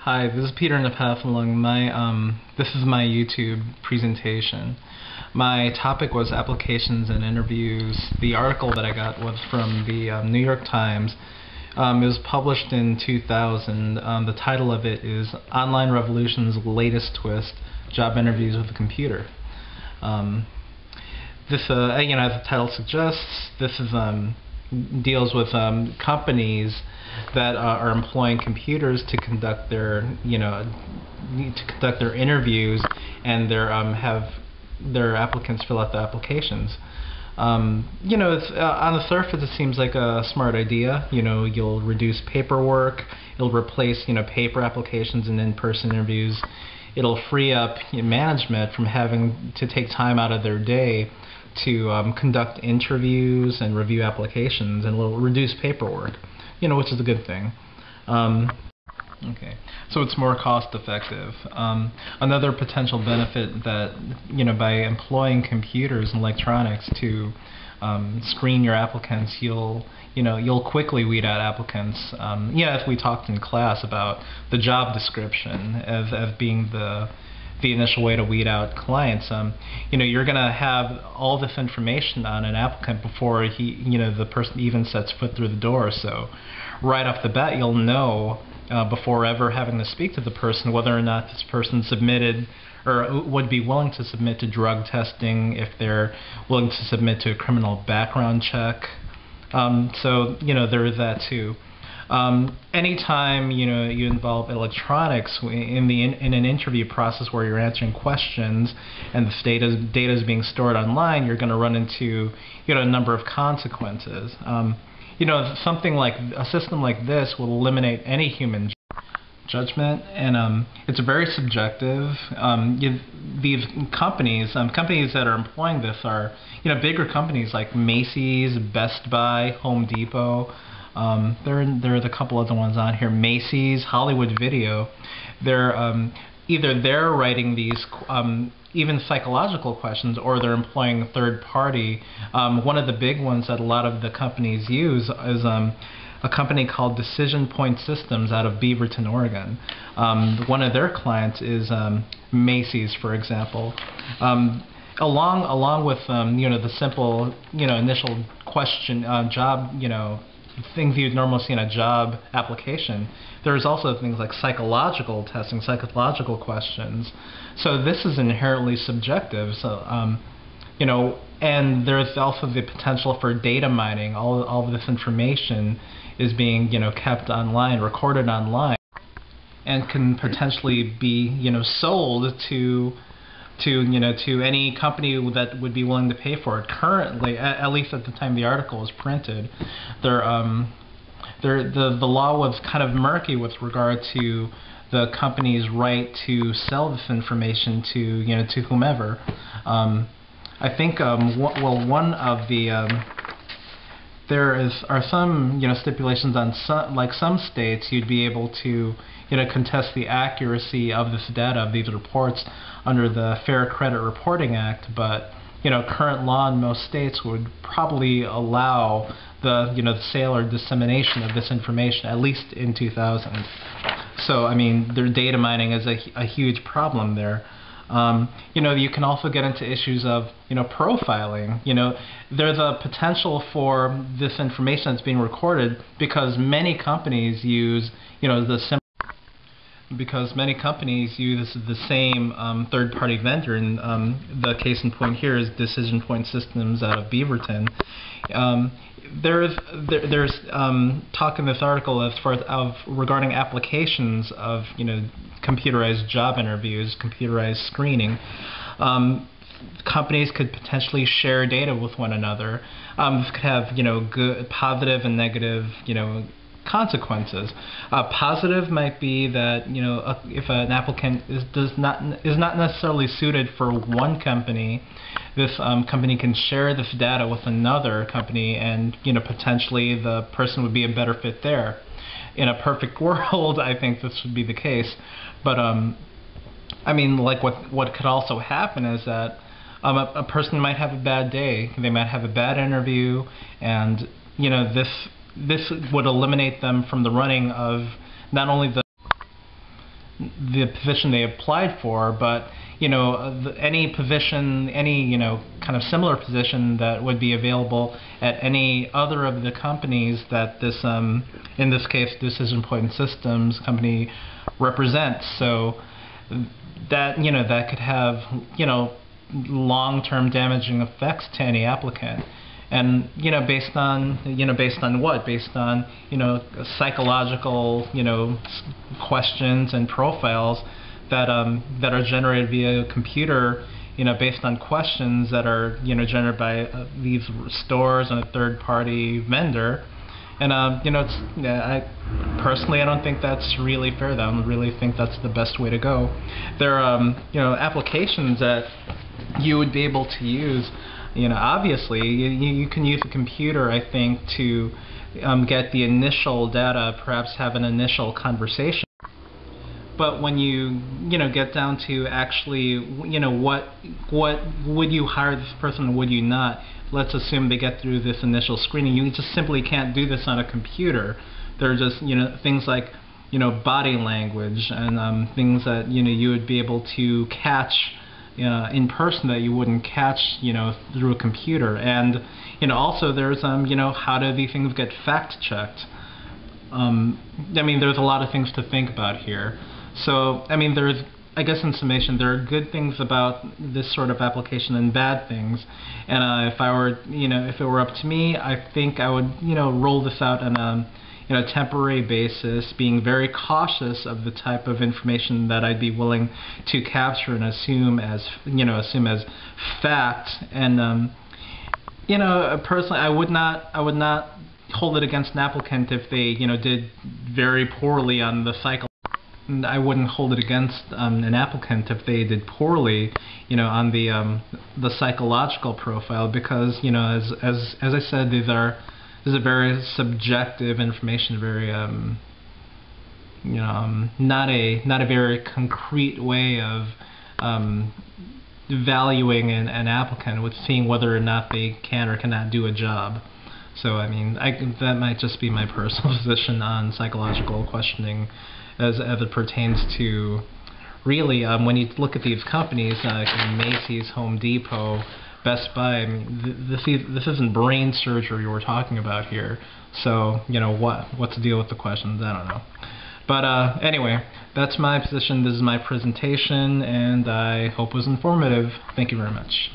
Hi, this is Peter Nepathalung. This is my YouTube presentation. My topic was applications and interviews. The article that I got was from the New York Times. It was published in 2000. The title of it is Online Revolution's Latest Twist: Job Interviews with a Computer. As the title suggests, this is deals with companies that are employing computers to conduct their interviews and have their applicants fill out the applications. On the surface it seems like a smart idea. You'll reduce paperwork. It'll replace paper applications and in-person interviews. It'll free up management from having to take time out of their day to conduct interviews and review applications, and it'll reduce paperwork, which is a good thing. Okay, so it's more cost effective. Another potential benefit that, by employing computers and electronics to screen your applicants, you'll quickly weed out applicants. As we talked in class about the job description as being the initial way to weed out clients. You're going to have all this information on an applicant before the person even sets foot through the door. So right off the bat, you'll know before ever having to speak to the person whether or not this person submitted or would be willing to submit to drug testing, if they're willing to submit to a criminal background check. So there is that too. Anytime you involve electronics in an interview process where you're answering questions and the data is being stored online, you're going to run into a number of consequences. Something like a system like this will eliminate any human judgment, and it's very subjective. These companies that are employing this are bigger companies like Macy's, Best Buy, Home Depot. There are a couple other ones on here. Macy's, Hollywood Video. Either they're writing these even psychological questions, or they're employing a third party. One of the big ones that a lot of the companies use is a company called Decision Point Systems out of Beaverton, Oregon. One of their clients is Macy's, for example. Along with the simple initial question, job things you'd normally see in a job application, there's also things like psychological testing, psychological questions. So this is inherently subjective. So and there's also the potential for data mining. All of this information is being kept online, recorded online, and can potentially be sold to any company that would be willing to pay for it. Currently, at least at the time the article was printed, the law was kind of murky with regard to the company's right to sell this information to whomever. I think one of the are some stipulations on some states you'd be able to contest the accuracy of this data, of these reports, under the Fair Credit Reporting Act, but current law in most states would probably allow the sale or dissemination of this information, at least in 2000. So their data mining is a huge problem there. You can also get into issues of profiling. There's a potential for this information that's being recorded because many companies use the same third-party vendor, and the case in point here is Decision Point Systems out of Beaverton. There's talk in this article as far as regarding applications of computerized job interviews, computerized screening. Companies could potentially share data with one another. This could have good, positive, and negative consequences. Positive might be that if an applicant is not necessarily suited for one company, this company can share this data with another company, and potentially the person would be a better fit there. In a perfect world, I think this would be the case, but like what could also happen is that a person might have a bad day, they might have a bad interview, and this would eliminate them from the running of not only the position they applied for, but any position, any kind of similar position that would be available at any other of the companies that this, in this case, Decision Point Systems company represents. So that that could have long-term damaging effects to any applicant. And based on what? Based on psychological questions and profiles that are generated via a computer, based on questions that are generated by these stores and a third-party vendor. And I personally, I don't think that's really fair. I don't really think that's the best way to go. There are applications that you would be able to use. Obviously, you can use a computer, I think, to get the initial data, perhaps have an initial conversation. But when you get down to actually what would you hire this person, would you not? Let's assume they get through this initial screening. You just simply can't do this on a computer. There are just things like body language and things that you would be able to catch in person that you wouldn't catch through a computer. And also there's how do these things get fact checked? I mean, there's a lot of things to think about here. So I mean, I guess in summation, there are good things about this sort of application and bad things. And if it were up to me, I think I would roll this out on a temporary basis, being very cautious of the type of information that I'd be willing to capture and assume as fact. And personally, I would not hold it against an applicant if they did very poorly on the cycle. And I wouldn't hold it against an applicant if they did poorly, on the psychological profile, because as I said, this is a very subjective information, very not a very concrete way of valuing an applicant with seeing whether or not they can or cannot do a job. So I mean, that might just be my personal position on psychological questioning as it pertains to really when you look at these companies like Macy's, Home Depot, Best Buy. I mean, this isn't brain surgery we're talking about here. So what's the deal with the questions? I don't know. But anyway, that's my position. This is my presentation, and I hope it was informative. Thank you very much.